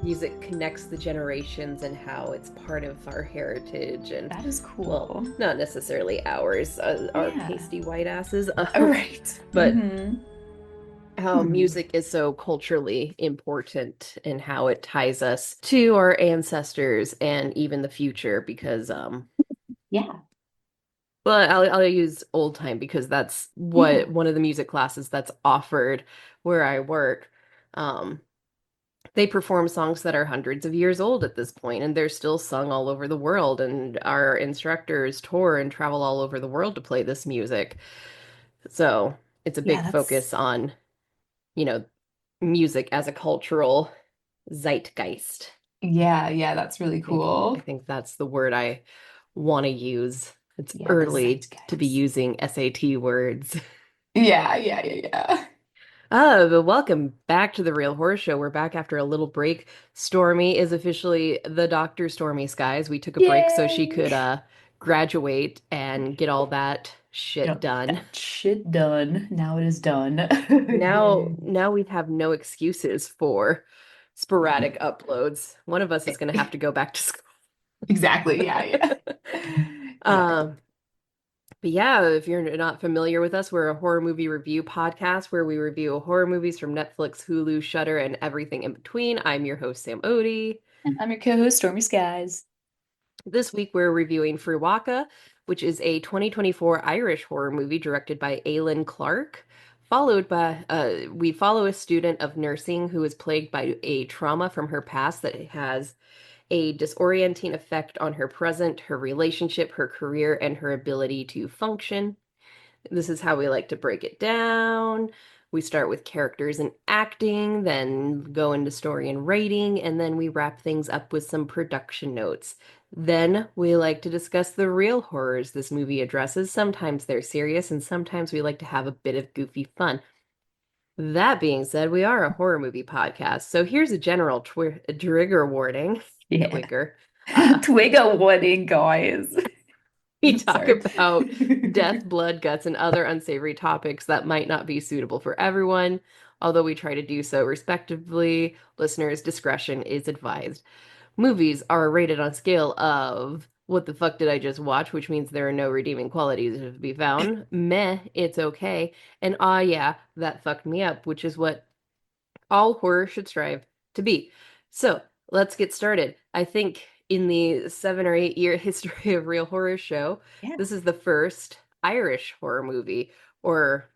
music connects the generations and how it's part of our heritage and, That is well, cool. not necessarily ours, our Yeah. pasty white asses, All right. but Mm-hmm. how Hmm. music is so culturally important and how it ties us to our ancestors and even the future because Yeah. well, I'll use old time because that's what Yeah. one of the music classes that's offered where I work. Um, they perform songs that are hundreds of years old at this point, and they're still sung all over the world. And our instructors tour and travel all over the world to play this music. So it's a Yeah, big that's focus on, you know, music as a cultural zeitgeist. that's really I cool. think that's the word I want to use. It's Yeah, the early to be zeitgeist. using SAT words. Yeah. Oh, but welcome back to the Real Horror Show. We're back after a little break. Stormy is officially the Dr. Stormy Skies. We took a break so she Yay. could graduate and get all that shit Yep, done. that shit done. Now it is done. Now, Yay. now we have no excuses for sporadic uploads. One of us is going to have to go back to school. Exactly. Yeah. Yeah. Um, But yeah, if you're not familiar with us, we're a horror movie review podcast where we review horror movies from Netflix, Hulu, Shudder, and everything in between. I'm your host, Sam Odie. I'm your co-host, Stormy Skies. This week we're reviewing Frewaka, which is a 2024 Irish horror movie directed by Ailyn Clark. Followed by, we follow a student of nursing who is plagued by a trauma from her past that has a disorienting effect on her present, her relationship, her career, and her ability to function. This is how we like to break it down. We start with characters and acting, then go into story and writing, and then we wrap things up with some production notes. Then we like to discuss the real horrors this movie addresses. Sometimes they're serious, and sometimes we like to have a bit of goofy fun. That being said, we are a horror movie podcast, so here's a general trigger warning. Yeah. Twigger. Uh, Twig a wedding, guys. we talk Sorry. about death, blood, guts, and other unsavory topics that might not be suitable for everyone. Although we try to do so respectively, listeners' discretion is advised. Movies are rated on a scale of what the fuck did I just watch, which means there are no redeeming qualities to be found. Meh, it's okay. And ah, yeah, that fucked me up, which is what all horror should strive to be. So let's get started. I think in the 7 or 8 year history of Real Horror Show, Yeah. this is the first Irish horror movie or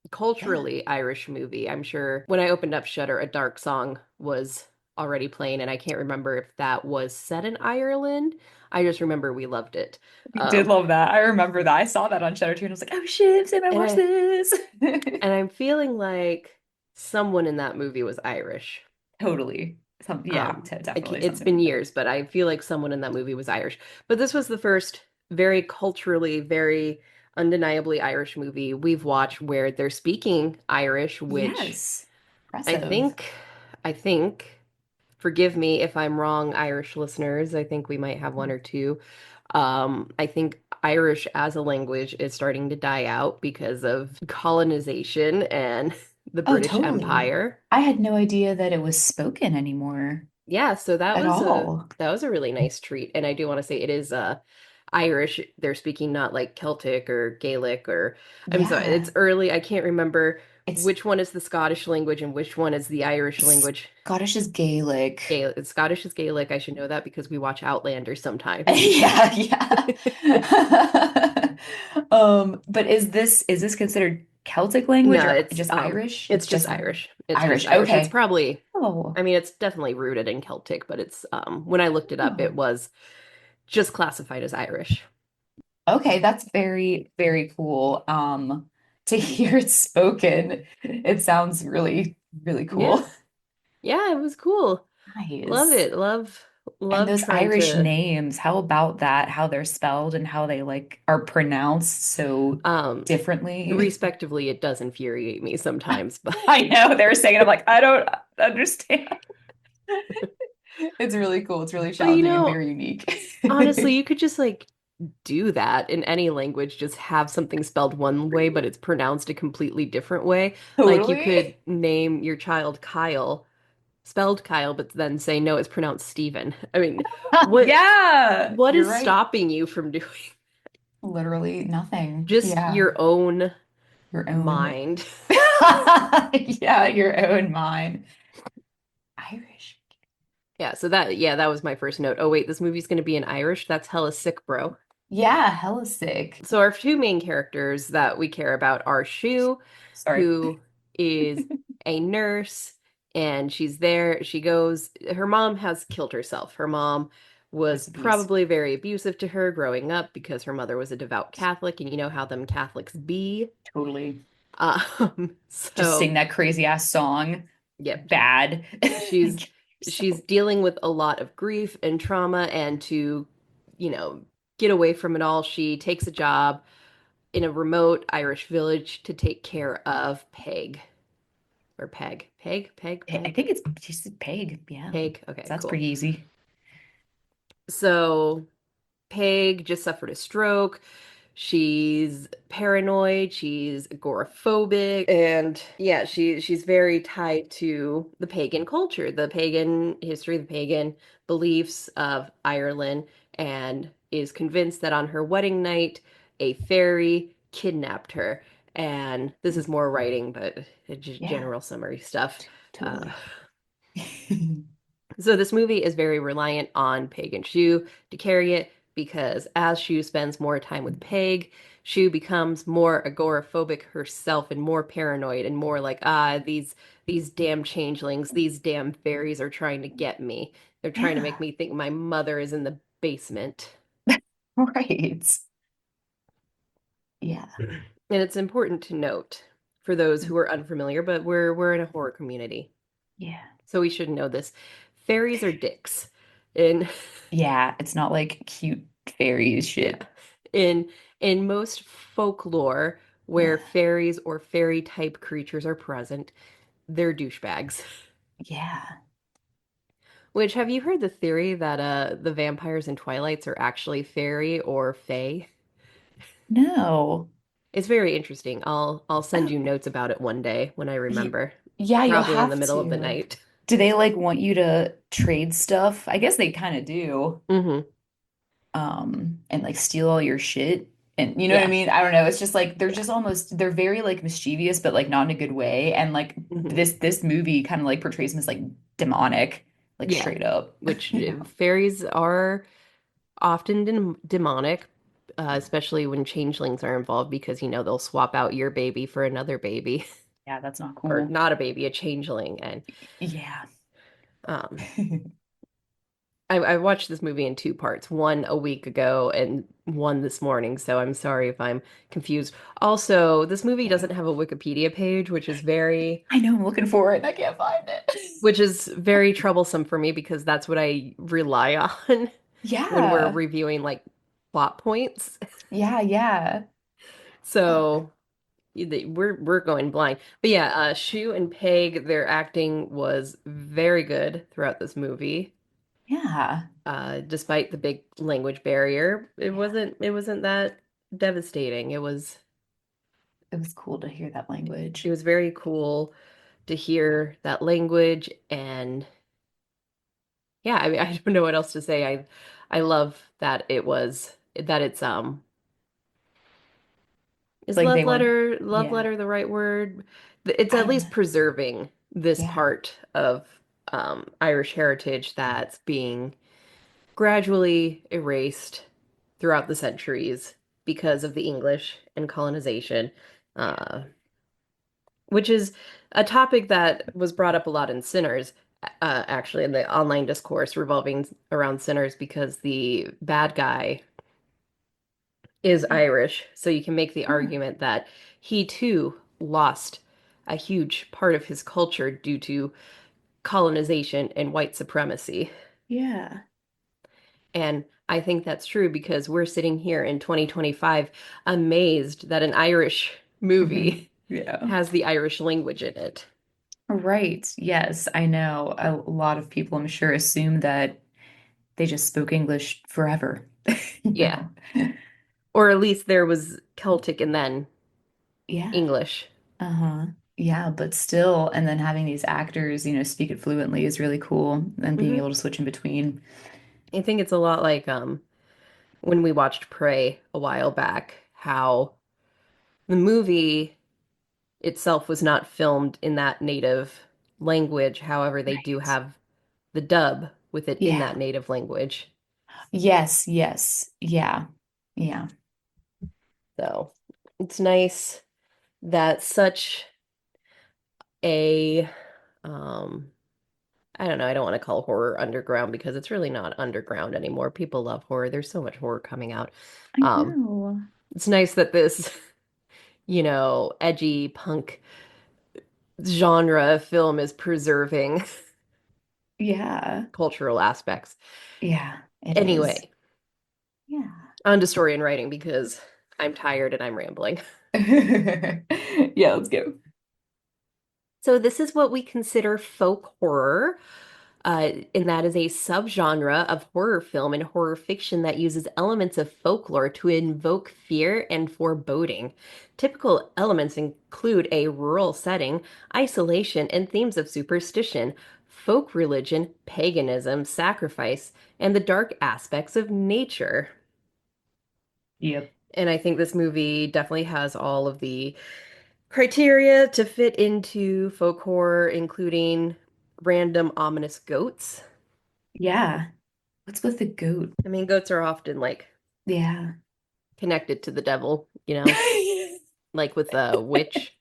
Yeah. culturally Irish movie. I'm sure when I opened up Shudder, A Dark Song was already playing, and I can't remember if that was set in Ireland. I just remember we loved it. We did Um, love that. I remember that. I saw that on Shudder too, and I was like, oh shit, Sam, I and watched I this. and I'm feeling like someone in that movie was Irish. Totally. Yeah, definitely It's something been like that. years, but I feel like someone in that movie was Irish. But this was the first very culturally, very undeniably Irish movie we've watched where they're speaking Irish, which Yes. I Impressive. think, I think, forgive me if I'm wrong, Irish listeners. I think we might have one or two. I think Irish as a language is starting to die out because of colonization and the Oh, British totally. Empire. I had no idea that it was spoken anymore Yeah, so at all. that was a really nice treat. And I do want to say it is Irish. They're speaking not like Celtic or Gaelic or I'm sorry, it's Yeah. early. I can't remember It's which one is the Scottish language and which one is the Irish language. Scottish is Gaelic. Gaelic, Scottish is Gaelic. I should know that because we watch Outlander sometimes. Yeah. But is this considered Celtic language No, or just Irish? it's It's just just Irish. Irish. It's just Irish. Irish. It's Okay. probably Oh. I mean, it's definitely rooted in Celtic, but it's when I looked it up, it Oh. was just classified as Irish. Okay, that's very, very cool. To hear it spoken, it sounds really, really Yeah. cool. Yeah, it was cool. Love Nice. it. And Love those trying Irish to names, how about that? How they're spelled and how they like are pronounced so um differently. respectively, it does infuriate me sometimes, but I know they're saying it. I'm like, I don't understand. It's really cool. It's really but you challenging and know, very unique. honestly, you could just like do that in any language, just have something spelled one way, but it's pronounced a completely different way. Like you could Totally. name your child Kyle spelled Kyle, but then say no, it's pronounced Stephen. I mean, what Yeah, what you're is right. stopping you from doing Literally nothing. just Yeah, your own your own. mind? Yeah, your own mind. Irish. Yeah, so that was my first note. Oh wait, this movie's gonna be in Irish. That's hella sick, bro. Yeah, hella sick. So our two main characters that we care about are Shu, Sorry. who is a nurse, and she's there. She goes, her mom has killed herself. Her mom Rest was in peace. probably very abusive to her growing up because her mother was a devout Catholic, and you know how them Catholics be. Totally. Just So sing that crazy ass song. yep, Bad. she's she's So, dealing with a lot of grief and trauma, and to, you know, get away from it all, she takes a job in a remote Irish village to take care of Peg or Peg. Peg, Peg, I Peg, think it's she's Peg. Yeah. Peg. Okay, That's cool. pretty easy. So Peg just suffered a stroke. She's paranoid, she's agoraphobic, and yeah, she's very tied to the pagan culture, the pagan history, the pagan beliefs of Ireland, and is convinced that on her wedding night, a fairy kidnapped her. And this is more writing, but it's just Yeah, general summary stuff. Uh, totally. so this movie is very reliant on Peg and Shu to carry it because as Shu spends more time with Peg, Shu becomes more agoraphobic herself and more paranoid and more like, these damn changelings, these damn fairies are trying to get me. They're trying to make Yeah, me think my mother is in the basement. right. Yeah. And it's important to note for those who are unfamiliar, but we're in a horror community, Yeah. so we should know this. Fairies are dicks. And Yeah, it's not like cute fairies yeah. shit. In in most folklore where Yeah. fairies or fairy type creatures are present, they're douchebags. Yeah. Which have you heard the theory that the vampires in Twilights are actually fairy or fae? No. It's very interesting. I'll send Oh, you notes about it one day when I y remember. yeah, you'll Probably in the have middle of the to. night. Do they like want you to trade stuff? I guess they kind of do. Hmm. And like steal all your shit. And you know what I Yeah. mean? I don't know. It's just like they're just almost they're very like mischievous, but like not in a good way. And like Hmm. this movie kind of like portrays them as like demonic, like Yeah. straight up. Which You know? fairies are often demonic, especially when changelings are involved because, you know, they'll swap out your baby for another baby Yeah, that's not or cool. not a baby, a changeling. And Yeah. um, I watched this movie in two parts, one a week ago and one this morning. So I'm sorry if I'm confused. Also, this movie Yeah. doesn't have a Wikipedia page, I know I'm looking for it and I can't find it. which is very troublesome for me because that's what I rely on when we're Yeah. reviewing like plot points. Yeah, yeah. Oh, So we're going blind. But yeah, Shu and Peg, their acting was very good throughout this movie. yeah. Despite the big language barrier, Yeah. it wasn't that devastating. It was cool to hear that It language. was very cool to hear that language, and yeah, I mean I don't know what else to say. I love that it's is Like they weren't, love yeah. letter the right word? It's I at don't know. least preserving this Yeah. part of Irish heritage that's being gradually erased throughout the centuries because of the English and colonization, Yeah. uh, which is a topic that was brought up a lot in Sinners, actually, in the online discourse revolving around Sinners, because the bad guy is Yeah. Irish. So you can make the Huh. argument that he too lost a huge part of his culture due to colonization and white supremacy. Yeah. And I think that's true because we're sitting here in 2025 amazed that an Irish movie Yeah. has the Irish language in it. Right. Yes, I know. A lot of people, I'm sure, assume that they just spoke English forever. You Yeah. know? Or at least there was Celtic and then Yeah. English. Uh-huh. Yeah, but still, and then having these actors, speak it fluently is really cool, and being Hmm. able to switch in between. I think it's a lot like when we watched Prey a while back, how the movie itself was not filmed in that native language. However, they do Right. have the dub with it in that Yeah. native language. Yes, yes. Yeah. Yeah. So it's nice that such a um I don't know, I don't want to call horror underground because it's really not underground anymore. People love horror. There's so much horror coming out. I Um know. it's nice that this, edgy punk genre film is preserving Yeah. cultural aspects. Yeah, it is. Anyway, Yeah. on to story and writing because I'm tired and I'm rambling. Yeah, let's go. So this is what we consider folk horror. And that is a subgenre of horror film and horror fiction that uses elements of folklore to invoke fear and foreboding. Typical elements include a rural setting, isolation, and themes of superstition, folk religion, paganism, sacrifice, and the dark aspects of nature. Yep. And I think this movie definitely has all of the criteria to fit into folk horror, including random ominous goats. Yeah. What's with the goat? I mean, goats are often like Yeah. connected to the devil, like with a witch.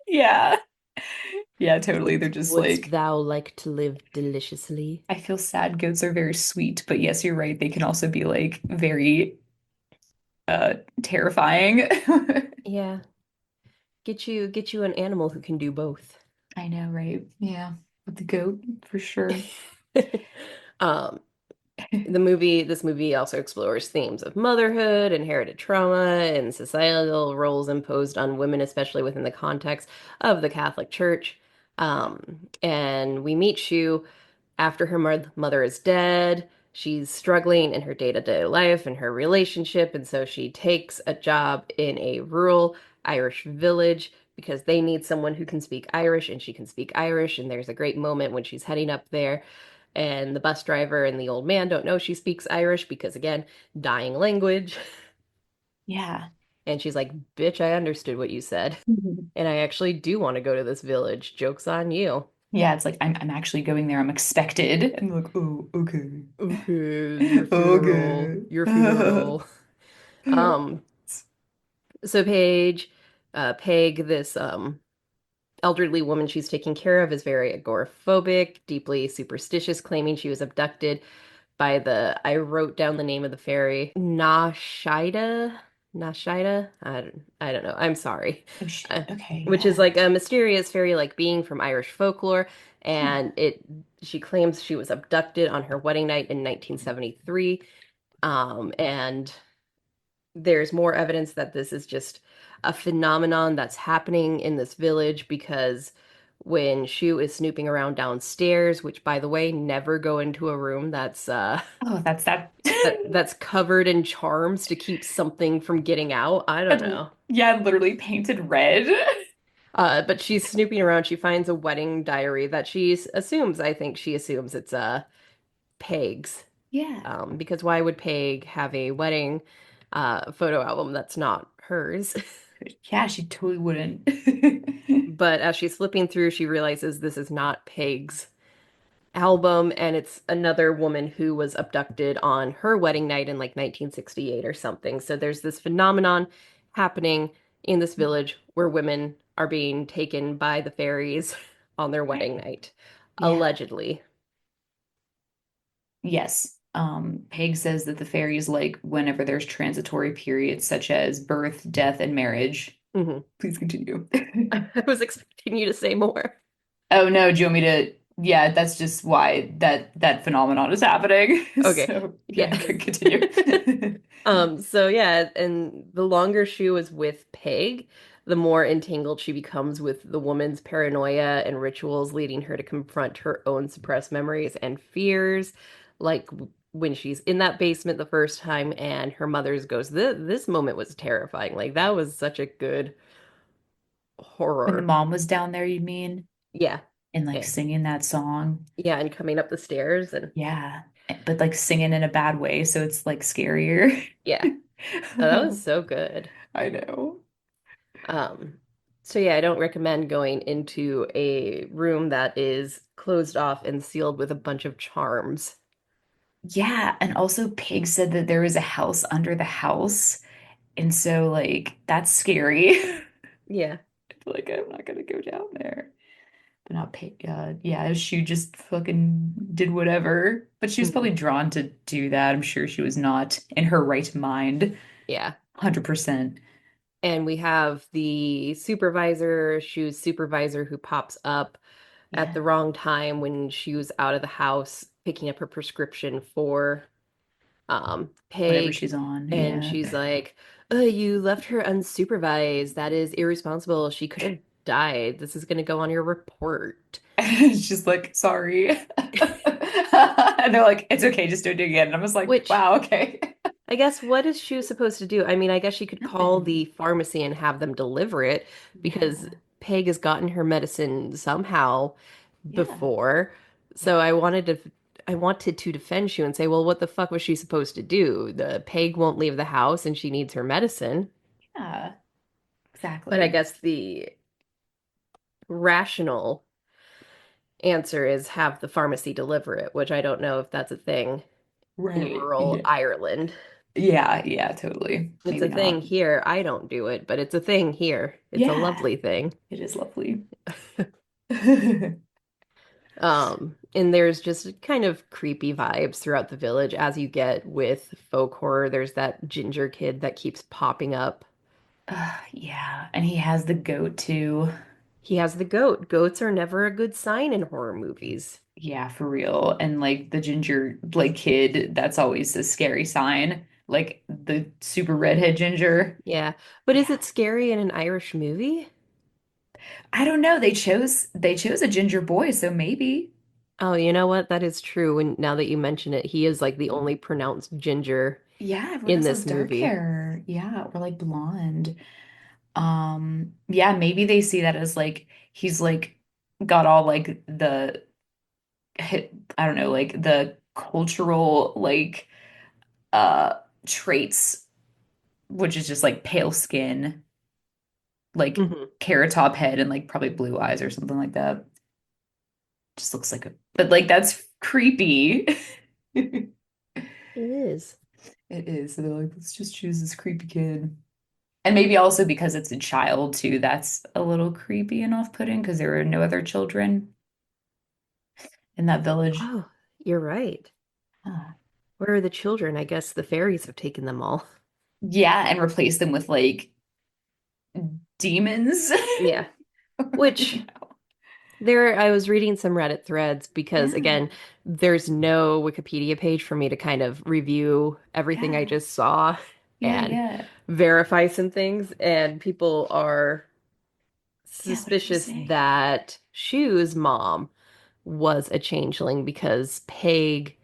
Yeah. Yeah, totally. They're just Wouldst like, thou like to live deliciously? I feel sad goats are very sweet, but yes, you're right. They can also be like very terrifying. Yeah, get you an animal who can do both. I know, right? Yeah. With the goat, for sure. Um, this movie also explores themes of motherhood, inherited trauma, and societal roles imposed on women, especially within the context of the Catholic Church. And we meet Shu after her mother is dead. She's struggling in her day-to-day life and her relationship, and so she takes a job in a rural Irish village because they need someone who can speak Irish, and she can speak Irish. And there's a great moment when she's heading up there and the bus driver and the old man don't know she speaks Irish because, again, dying language. Yeah. And she's like, "Bitch, I understood what you said. Mhm. And I actually do want to go to this village. Joke's on you." Yeah, it's like I'm actually going there. I'm expected. And they're like, oh, okay. Okay, your funeral, Okay. your funeral. Um, so Peg, this elderly woman she's taking care of is very agoraphobic, deeply superstitious, claiming she was abducted by I wrote down the name of the fairy, Nashida? I don't know. I'm sorry. Oh shit. Uh, Okay, which is yeah. like a mysterious fairy-like being from Irish folklore, Huh. and she claims she was abducted on her wedding night in 1973. And there's more evidence that this is just a phenomenon that's happening in this village because when Shu is snooping around downstairs, which by the way, never go into a room Oh, that's that. that's covered in charms to keep something from getting out. I don't And, know. yeah, literally painted red. But she's snooping around. She finds a wedding diary that I think she assumes it's Peg's. Yeah. Because why would Peg have a wedding photo album that's not hers? Yeah, she totally wouldn't. But as she's flipping through, she realizes this is not Peg's album, and it's another woman who was abducted on her wedding night in like 1968 or something. So there's this phenomenon happening in this village where women are being taken by the fairies on their wedding Right. night, Yeah. allegedly. Yes. Paige says that the fairies like whenever there's transitory periods such as birth, death, and marriage. Hmm. Please continue. I was expecting you to say more. Oh no, do you want me to? Yeah, that's just why that phenomenon is happening. Okay. So Yeah. yeah, continue. So yeah, and the longer she was with Peg, the more entangled she becomes with the woman's paranoia and rituals, leading her to confront her own suppressed memories and fears. Like when she's in that basement the first time and her mother's goes, this moment was terrifying. Like that was such a good When the horror. mom was down there, you mean? Yeah. And like Yeah. singing that song. Yeah, and coming up the stairs and Yeah. But like singing in a bad way, so it's like scarier. yeah. Oh, that was so good. I know. Um, so yeah, I don't recommend going into a room that is closed off and sealed with a bunch of charms. Yeah, and also Pig said that there was a house under the house, and so like that's scary. Yeah. Like I'm not gonna go down there. But not Pig. Yeah, she just fucking did whatever. But she was Mhm. probably drawn to do that. I'm sure she was not in her right mind. Yeah. 100%. And we have the supervisor, Shu's supervisor, who pops up at the Yeah. wrong time when she was out of the house picking up her prescription for Whatever Peg. she's on. And Yeah. she's like, oh, you left her unsupervised. That is irresponsible. She could have died. This is going to go on your report. She's like, sorry. And they're like, it's okay, just don't do it again. And I was like, Which wow, okay. I guess what is Shu supposed to do? I mean, I guess she could call the Nothing. pharmacy and have them deliver it because Yeah. Peg has gotten her medicine somehow Yeah. before. Yeah. So I wanted to defend Shu and say, well, what the fuck was she supposed to do? The Peg won't leave the house and she needs her medicine. Yeah. But I Exactly. guess the rational answer is have the pharmacy deliver it, which I don't know if that's a thing in Right. rural Yeah. Ireland. Yeah. Yeah. Totally. It's Maybe a thing not. here. I don't do it, but it's a thing here. It's a Yeah. lovely thing. It is lovely. And there's just kind of creepy vibes throughout the village as you get with folk horror. There's that ginger kid that keeps popping up. Yeah. And he has the goat too. He has the goat. Goats are never a good sign in horror movies. Yeah, for real. And like the ginger like kid, that's always a scary sign. Like the super redhead ginger. Yeah. But is Yeah. it scary in an Irish movie? I don't know. They chose a ginger boy, so maybe. Oh, you know what? That is true. And now that you mention it, he is like the only pronounced ginger Yeah, everyone in else has this dark movie. hair. Yeah, or like blonde. Yeah, maybe they see that as like he's like got all like the I don't know, like the cultural like uh traits, which is just like pale skin, like Mhm. carrot top head and like probably blue eyes or something like that. Just looks like a but like that's creepy. It It is. is. So they're like, let's just choose this creepy kid. And maybe also because it's a child too, that's a little creepy and off-putting because there were no other children in that village. Oh, you're right. Ah. Where are the children? I guess the fairies have taken them all. Yeah, and replace them with like demons. Yeah. Which there, I was reading some Reddit threads because, Yeah, again, there's no Wikipedia page for me to kind of review everything I yeah, just saw yeah, and yeah. verify some things. And people are Yeah, what did they suspicious say? that Shu's mom was a changeling because Peg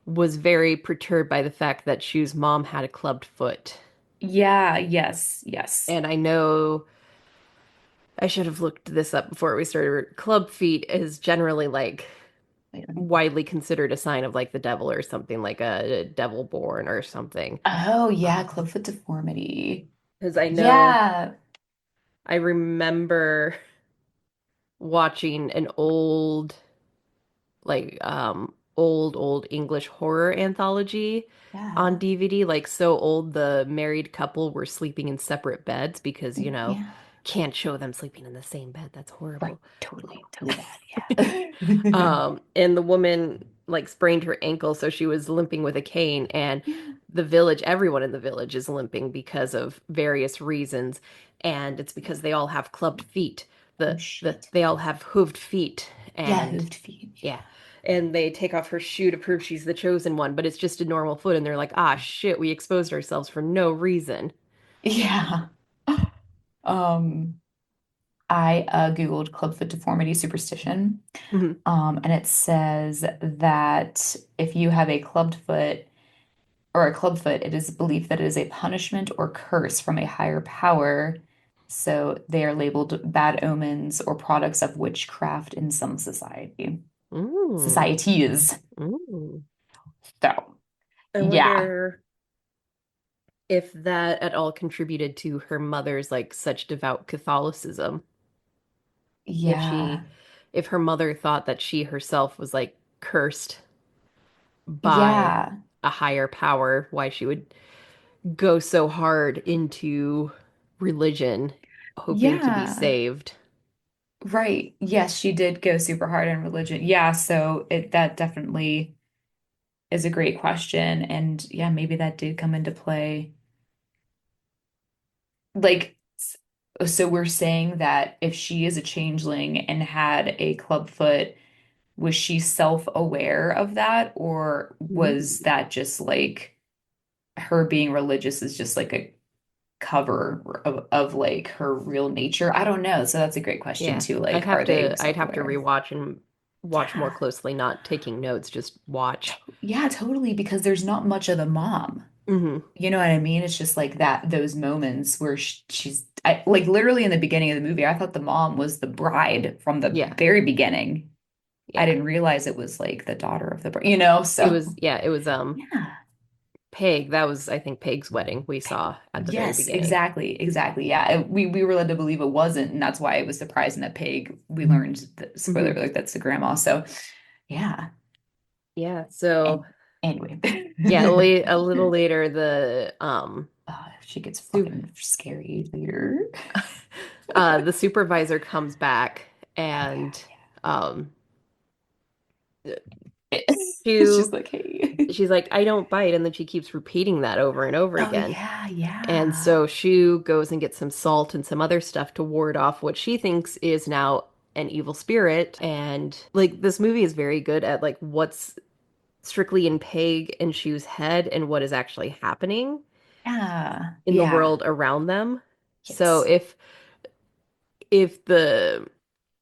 was very perturbed by the fact that Shu's mom had a clubbed foot. Yeah, yes, yes. And I know I should have looked this up before we started. Club feet is generally like Wait, let me. widely considered a sign of like the devil or something, like a devil born or something. Oh, yeah, clubfoot deformity. Because I know Yeah, I remember watching an old English horror anthology on yeah, DVD, like so old the married couple were sleeping in separate beds because, yeah. can't show them sleeping in the same bed. That's Right, horrible. totally, totally bad. Yeah. And the woman like sprained her ankle, so she was limping with a cane, and Yeah. everyone in the village is limping because of various reasons, and it's because they all have clubbed feet. Oh The shit. they all have hooved feet, Yeah, and hooved feet. yeah. And they take off her shoe to prove she's the chosen one, but it's just a normal foot, and they're like, ah, shit, we exposed ourselves for no reason. Yeah. Um, I Googled clubfoot deformity superstition. Mhm. And it says that if you have a clubbed foot or a clubfoot, it is believed that it is a punishment or curse from a higher power, So they are labeled bad omens or products of witchcraft in some Mm, societies. mm. So, I yeah. wonder if that at all contributed to her mother's like such devout Catholicism. If she, Yeah. if her mother thought that she herself was like cursed by Yeah. a higher power, why she would go so hard into religion, hoping to be Yeah. saved. Right. Yes, she did go super hard on religion. Yeah, so it that definitely is a great question. And yeah, maybe that did come into play. Like, so we're saying that if she is a changeling and had a clubfoot, was she self-aware of that, or was Ooh. that just like her being religious is just like a cover of like her real nature? I don't know. So that's a great question Yeah, too. Like, are they I'd have to self-aware? rewatch and watch more Yeah. closely, not taking notes, just watch. Yeah, totally, because there's not much of the mom. Hmm. You know what I mean? It's just like that, those moments where like literally in the beginning of the movie, I thought the mom was the bride from the Yeah, very beginning. I yeah. didn't realize it was like the daughter of the bride, It so was, yeah, it was yeah. Peg. That was, I think, Peg's wedding we saw at the very Yes, beginning. exactly, exactly. Yeah, we were led to believe it wasn't, and that's why it was surprising that Peg. We learned that, spoiler Hmm. alert, that's the grandma. So yeah. Yeah, so And anyway, yeah, a little later, she gets su fucking scary later. the supervisor comes back Oh and um yeah. It's just Shu like, hey. she's like, I don't bite, and then she keeps repeating that over and over Oh again. yeah, And yeah. so Shu goes and gets some salt and some other stuff to ward off what she thinks is now an evil spirit. And like this movie is very good at like what's strictly in Peg and Shu's head and what is actually happening Yeah. in the Yeah. world around them. So Yes. if the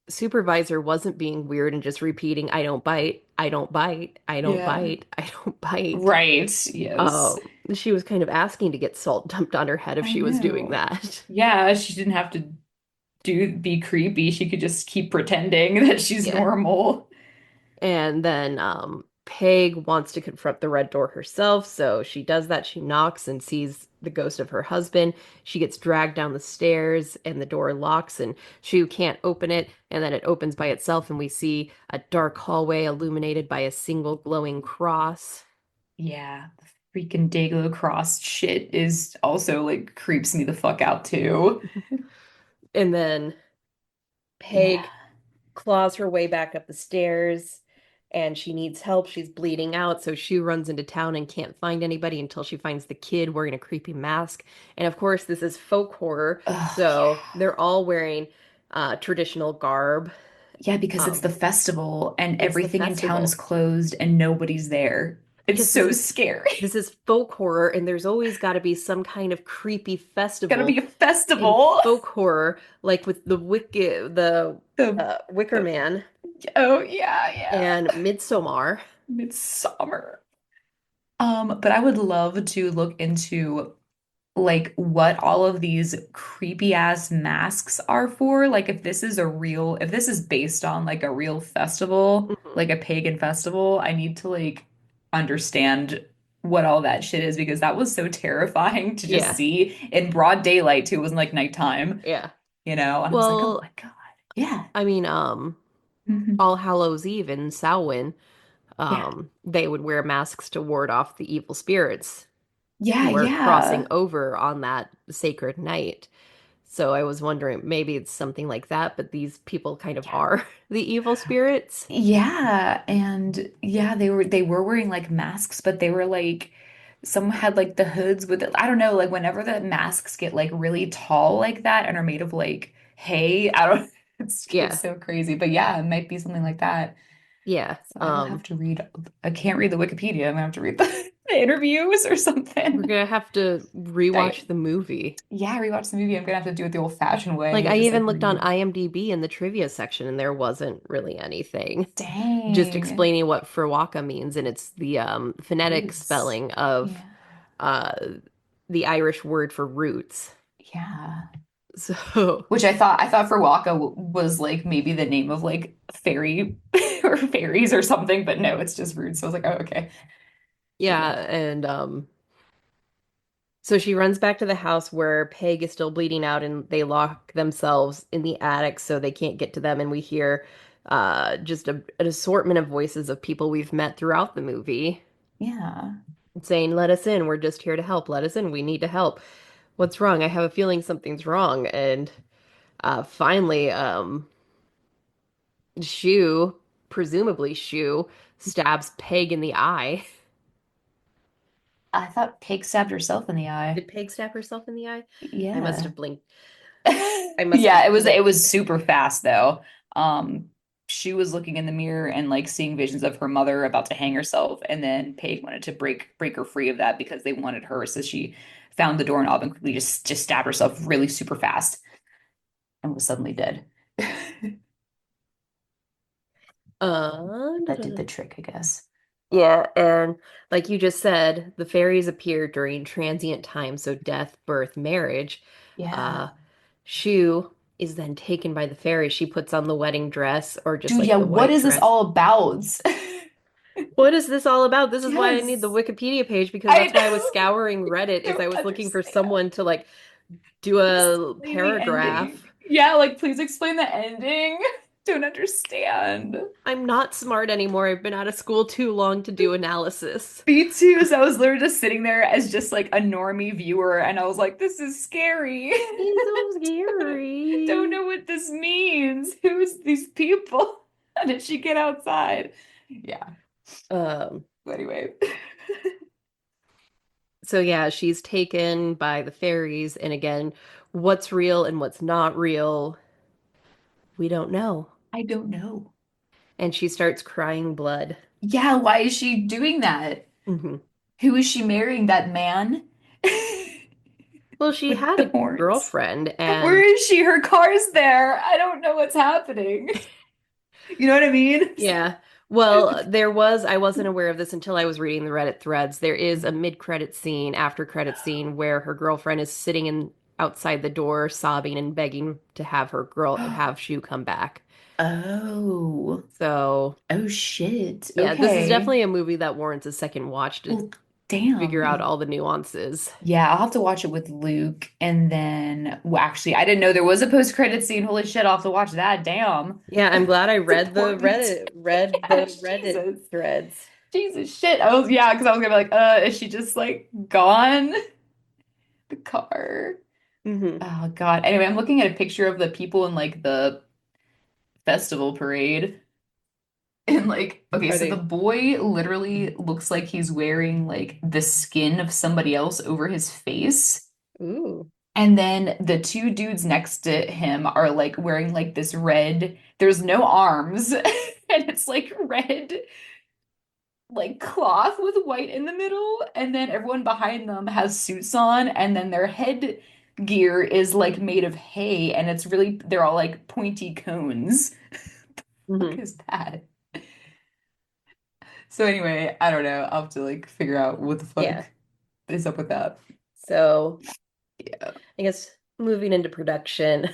supervisor wasn't being weird and just repeating, I don't bite, I don't bite, I don't Yeah. bite, I don't bite, Right. Yes. she was kind of asking to get salt dumped on her head if I she was doing know. that. Yeah, she didn't have to be creepy. She could just keep pretending that she's Yeah. normal. And then Peg wants to confront the red door herself, so she does that. She knocks and sees the ghost of her husband. She gets dragged down the stairs and the door locks and she can't open it, and then it opens by itself and we see a dark hallway illuminated by a single glowing cross. Yeah, the freaking Dayglow Cross shit is also like creeps me the fuck out too. And then Yeah. Peg claws her way back up the stairs and she needs help. She's bleeding out, so she runs into town and can't find anybody until she finds the kid wearing a creepy mask. And of course, this is folk horror, Oh, so yeah. they're all wearing traditional garb. Yeah, because it's Um, the festival and it's the everything in town is festival. closed and nobody's there. It's Because so scary. this is folk horror, and there's always got to be some kind of creepy Gotta festival be a in festival. folk horror, like with the The, Wicker the Man oh yeah, yeah. and Midsommar. Midsummer. But I would love to look into like what all of these creepy ass masks are for. Like if this is based on like a real festival, Mhm. like a pagan festival, I need to like understand what all that shit is because that was so terrifying to just Yeah, see in broad daylight too. It wasn't like nighttime, yeah. and I was like, oh Well, my God. Yeah. I mean, Mhm. All Hallows Eve in Samhain, Yeah. they would wear masks to ward off the evil spirits who Yeah, were crossing yeah. over on that sacred night. So I was wondering, maybe it's something like that, but these people kind of Yeah. are the evil spirits. Yeah, and yeah, they were wearing like masks, but they were like some had like the hoods with it. I don't know, like whenever the masks get like really tall like that and are made of like hay, I don't it's Yeah, so crazy. But yeah, it might be something like that. yeah. So I will have to read I can't read the Wikipedia. I'm gonna have to read the interviews or We're something. gonna have to rewatch the movie. Yeah, rewatch the movie. I'm gonna have to do it the old-fashioned Like way, I just like even looked on read. IMDb in the trivia section and there wasn't really anything. Just Dang. explaining what Frewaka means, and it's the phonetic Roots. spelling of Yeah. uh the Irish word for roots. Yeah. So, Which I thought Frewaka was like maybe the name of like fairy or fairies or something, but no, it's just rude. So I was like, oh, okay. But yeah, yeah. and so she runs back to the house where Peg is still bleeding out and they lock themselves in the attic so they can't get to them. And we hear just an assortment of voices of people we've met throughout the movie Yeah. saying, "Let us in. We're just here to help. Let us in. We need to help. What's wrong? I have a feeling something's wrong." And finally, Shu, presumably Shu, stabs Peg in the eye. I thought Pig stabbed herself in the eye. Did Peg stab herself in the eye? I must Yeah. have blinked. I must have Yeah, it blinked. was super fast though. Um, she was looking in the mirror and like seeing visions of her mother about to hang herself, and then Paige wanted to break her free of that because they wanted her. So she found the doorknob and quickly just stabbed herself really super fast and was suddenly dead. Da, That da, did da. the trick, I guess. Yeah, and like you just said, the fairies appear during transient time, so death, birth, marriage. Yeah. Uh, Shu is then taken by the fairies. She puts on the wedding dress or just Dude, yeah, like the what white is this dress. all about? What is this all about? This is why I need the Yes. Wikipedia page because I that's why I was scouring Reddit is I don't was looking for understand. someone to like do a Explain the ending. paragraph. Yeah, like please explain the ending. Don't understand. I'm not smart anymore. I've been out of school too long to do analysis. Me too. So I was literally just sitting there as just like a normie viewer, and I was like, this is scary. It's so Don't scary. know what this means. Who's these people? How did she get outside? Yeah. Um, Anyway, so yeah, she's taken by the fairies, and again, what's real and what's not real, we don't know. I don't know. And she starts crying blood. Yeah, why is she doing that? Hmm. Who is she marrying? That man Well, she with had the a horns? girlfriend, Where and is she? Her car's there. I don't know what's happening. You know what I mean? yeah. Well, I wasn't aware of this until I was reading the Reddit threads. There is a mid-credit scene, after credit scene, where her girlfriend is sitting in outside the door, sobbing and begging to have have Shu come back. Oh. So, Oh shit. yeah, this is Okay. definitely a movie that warrants a second watch to Well, figure out damn. all the nuances. Yeah, I'll have to watch it with Luke. And then, well, actually, I didn't know there was a post-credit scene. Holy shit, I'll have to watch that. Damn. Yeah, I'm glad I Support me too. read Yeah, the Reddit Jesus. threads. Jesus shit. Yeah, because I was gonna be like, is she just like gone? The car. Hmm. Oh God. Anyway, I'm looking at a picture of the people in like the festival parade. And like, okay, Are so the they? boy literally looks like he's wearing like the skin of somebody else over his face. Ooh. And then the two dudes next to him are like wearing like this red, there's no arms, and it's like red, like cloth with white in the middle. And then everyone behind them has suits on, and then their head gear is like made of hay, and it's really, they're all like pointy cones. What Hmm. is that? So anyway, I don't know. I'll have to like figure out what the fuck Yeah. is up with that. So Yeah. I guess moving into production,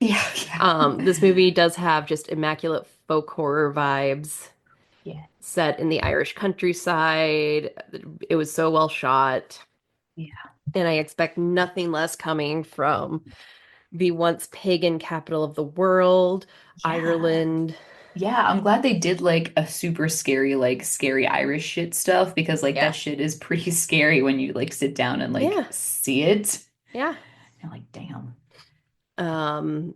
Yeah, this yeah. movie does have just immaculate folk horror vibes Yeah. set in the Irish countryside. It was so well shot, Yeah. and I expect nothing less coming from the once pagan capital of the world, Yeah. Ireland. Yeah, I'm glad they did like a super scary, like scary Irish shit stuff because like that Yeah. shit is pretty scary when you like sit down and like Yeah. see it. Yeah. You're like, damn. Um,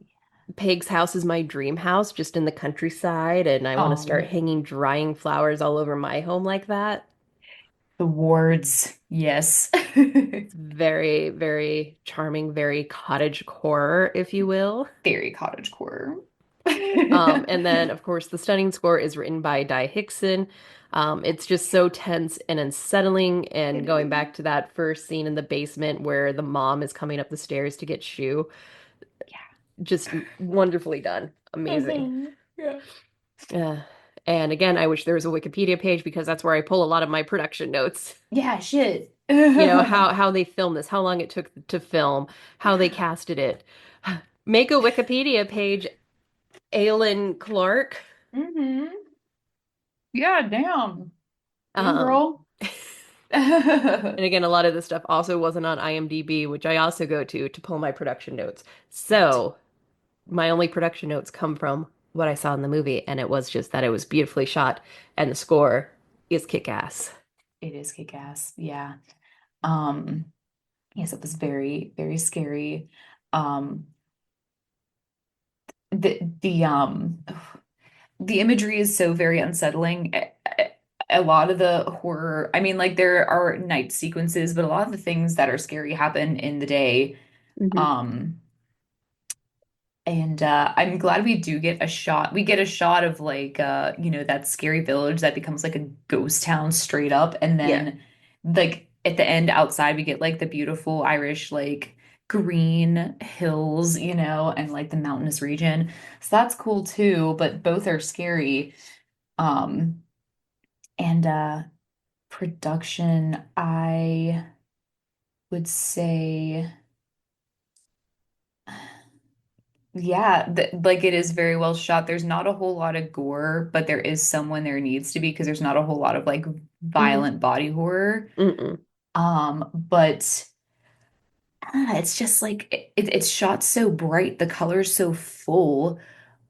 Peg's house is my dream house, just in the countryside, and I want to start Oh, hanging drying flowers all over my home like that. the wards. Yes. It's very, very charming, very cottage core, if you will. Very cottagecore. And then, of course, the stunning score is written by Di Hickson. It's just so tense and unsettling. It And going is. back to that first scene in the basement where the mom is coming up the stairs to get Shu, just wonderfully done. Yeah. Amazing. Yeah. Uh, and again, I wish there was a Wikipedia page because that's where I pull a lot of my production notes. Yeah, shit. You know, how they filmed this, how long it took to film, how they casted it. Make a Wikipedia page, Aylin Clark. Hmm. Yeah, damn. Go Um, girl. and again, a lot of this stuff also wasn't on IMDb, which I also go to pull my production notes. So my only production notes come from what I saw in the movie, and it was just that it was beautifully shot, and the score is kick-ass. It is kick-ass. Yeah. Um, yes, it was very, very scary. Um, the imagery is so very unsettling. A lot of the horror, I mean, like there are night sequences, but a lot of the things that are scary happen in the day. Hmm. Um, And I'm glad we do get a shot. We get a shot of like that scary village that becomes like a ghost town straight up. And Yeah. then like at the end outside we get like the beautiful Irish like green hills, and like the mountainous region. So that's cool too, but both are scary. Um and Production, I would say, yeah, like it is very well shot. There's not a whole lot of gore, but there is some when there needs to be because there's not a whole lot of like Hmm. violent body horror. Mm-mm. But it's just like it's shot so bright, the color's so full,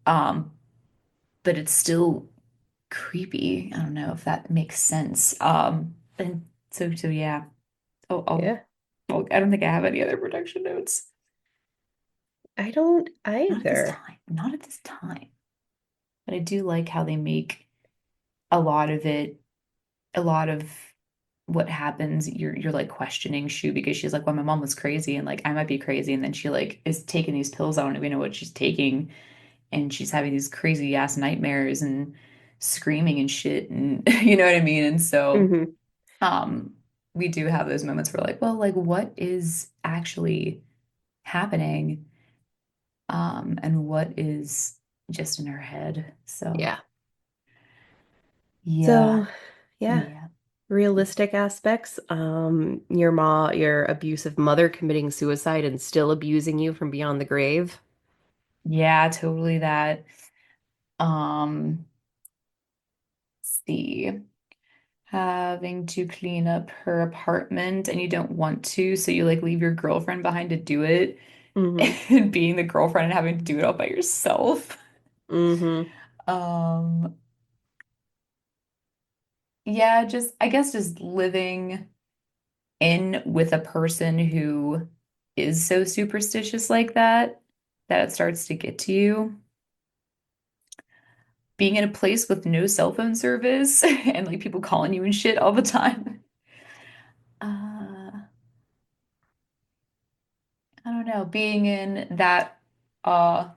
um, but it's still creepy. I don't know if that makes sense. And so yeah. Yeah. I don't think I have any other production notes. I don't Not at this either. time. Not at this time. But I do like how they make a lot of it, a lot of what happens, you're like questioning Shu because she's like, well, my mom was crazy and like I might be crazy. And then she like is taking these pills. I don't even know what she's taking. And she's having these crazy ass nightmares and screaming and shit. And you know what I mean? And so Hmm. um we do have those moments where like, well, like what is actually happening? And what is just in her head. So Yeah. yeah, So, yeah, yeah. realistic aspects. Your abusive mother committing suicide and still abusing you from beyond the grave. Yeah, totally that. Let's see. Having to clean up her apartment and you don't want to, so you like leave your girlfriend behind to do it, Hmm. and being the girlfriend and having to do it all by yourself. Hmm. Um, yeah, just I guess just living in with a person who is so superstitious like that it starts to get to you. Being in a place with no cell phone service and like people calling you and shit all the time. Uh, I don't know, being in that uh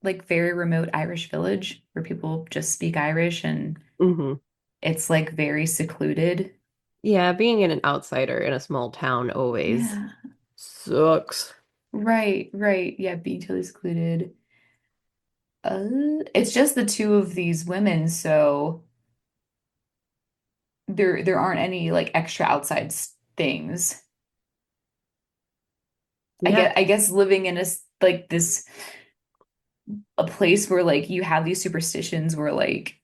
like very remote Irish village where people just speak Irish and Hmm. it's like very secluded. Yeah, being an outsider in a small town always Yeah. sucks. Right, right. Yeah, being totally secluded. It's just the two of these women, so there aren't any like extra outside things. Yeah, I guess living in like this a place where like you have these superstitions where like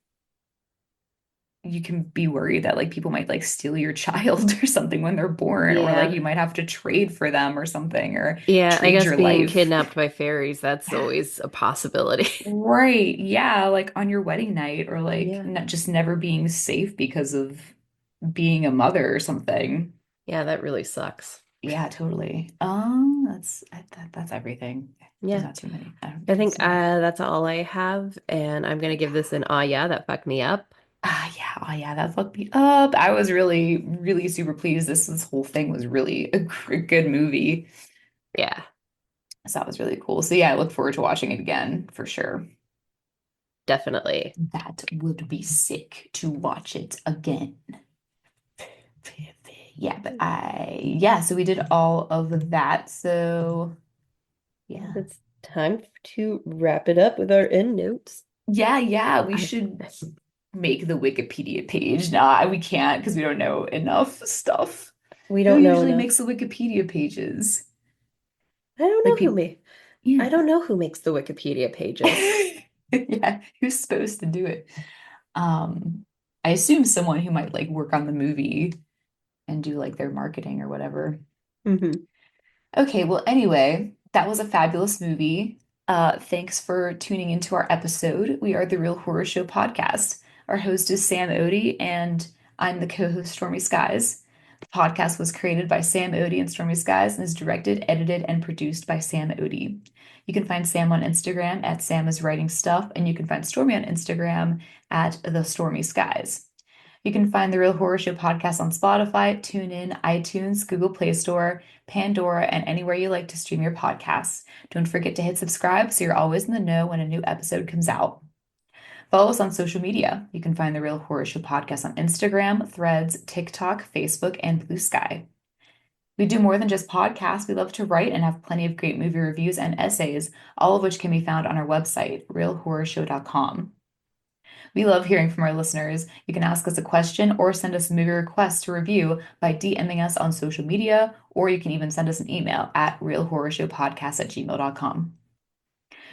you can be worried that like people might like steal your child or something when they're born, or like yeah. you might have to trade for them or something, or Yeah, I trade guess your being life. kidnapped by fairies, that's always a possibility. Right. Yeah, like on your wedding night, or like Yeah. not just never being safe because of being a mother or something. Yeah, that really sucks. Yeah, totally. That's everything. There's Yeah. not too many. I don't I think think so. that's all I have, and I'm gonna give this an ah yeah, that fucked me up. Yeah, oh yeah, that fucked me up. I was really, really super pleased. This whole thing was really a good movie. Yeah, So that was really cool. So yeah, I look forward to watching it again for sure. definitely. That would be sick to watch it again. Yeah, so we did all of that. So yeah. It's time to wrap it up with our end notes. Yeah, we I should make the Wikipedia page. Nah, we can't because we don't know enough stuff. We Who don't know usually enough. makes the Wikipedia pages? I don't Like know who people, may. I yeah. don't know who makes the Wikipedia pages. Yeah, who's supposed to do it? I assume someone who might like work on the movie and do like their marketing or whatever. Hmm. Okay, well, anyway, that was a fabulous movie. Thanks for tuning into our episode. We are the Real Horror Show podcast. Our host is Sam Odie, and I'm the co-host Stormy Skies. The podcast was created by Sam Odie and Stormy Skies and is directed, edited, and produced by Sam Odie. You can find Sam on Instagram at Sam is Writing Stuff, and you can find Stormy on Instagram at The Stormy Skies. You can find the Real Horror Show podcast on Spotify, TuneIn, iTunes, Google Play Store, Pandora, and anywhere you like to stream your podcasts. Don't forget to hit subscribe so you're always in the know when a new episode comes out. Follow us on social media. You can find the Real Horror Show podcast on Instagram, Threads, TikTok, Facebook, and Blue Sky. We do more than just podcasts. We love to write and have plenty of great movie reviews and essays, all of which can be found on our website, realhorrorshow.com. We love hearing from our listeners. You can ask us a question or send us a movie request to review by DMing us on social media, or you can even send us an email at realhorrorshowpodcast@gmail.com.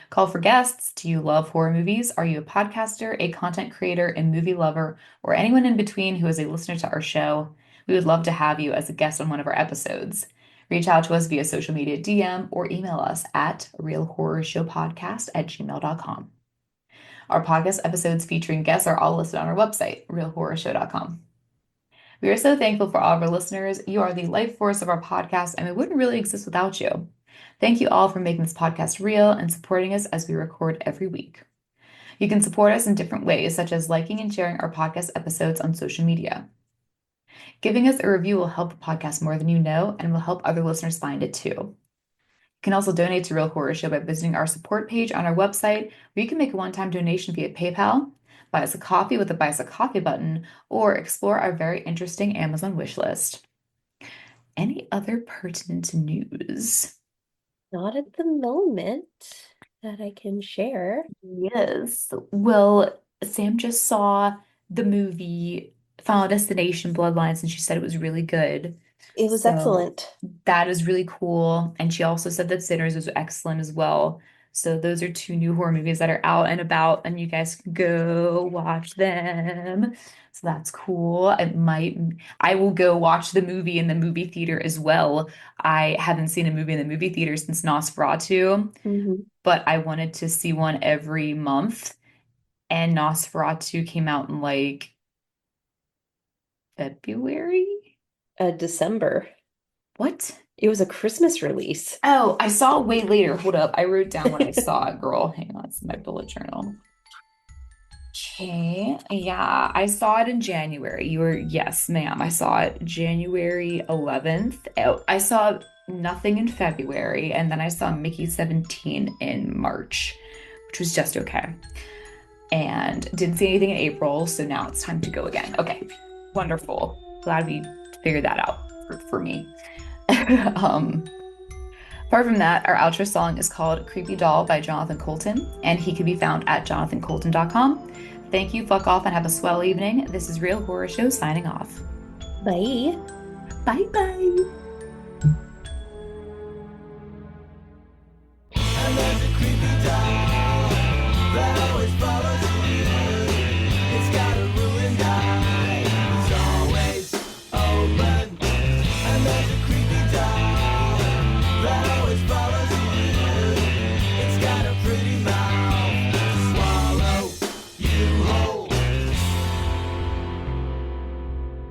Call for guests. Do you love horror movies? Are you a podcaster, a content creator, a movie lover, or anyone in between who is a listener to our show? We would love to have you as a guest on one of our episodes. Reach out to us via social media DM or email us at realhorrorshowpodcast@gmail.com. Our podcast episodes featuring guests are all listed on our website, realhorrorshow.com. We are so thankful for all of our listeners. You are the life force of our podcast, and we wouldn't really exist without you. Thank you all for making this podcast real and supporting us as we record every week. You can support us in different ways, such as liking and sharing our podcast episodes on social media. Giving us a review will help the podcast more than you know and will help other listeners find it too. You can also donate to Real Horror Show by visiting our support page on our website, where you can make a one-time donation via PayPal, buy us a coffee with the buy us a coffee button, or explore our very interesting Amazon wish list. Any other pertinent news? Not at the moment that I can share. Yes. Well, Sam just saw the movie Final Destination Bloodlines and she said it was really good. It was So excellent. that is really cool. And she also said that Sinners was excellent as well. So those are two new horror movies that are out and about, and you guys can go watch them. So that's cool. I will go watch the movie in the movie theater as well. I haven't seen a movie in the movie theater since Nosferatu, Hmm. but I wanted to see one every month. And Nosferatu came out in like February. December. What? It was a Christmas release. Oh, I saw it way later. Hold up. I wrote down when I saw it, girl. Hang on, it's my bullet journal. Okay. Yeah, I saw it in January. Yes, ma'am. I saw it January 11th. Oh, I saw nothing in February, and then I saw Mickey 17 in March, which was just okay. And didn't see anything in April, so now it's time to go again. Okay, wonderful. Glad we figured that out for me. Um, Apart from that, our outro song is called Creepy Doll by Jonathan Colton, and he can be found at jonathancolton.com. Thank you, fuck off, and have a swell evening. This is Real Horror Show signing off. Bye. Bye bye. And there's a creepy doll that always follows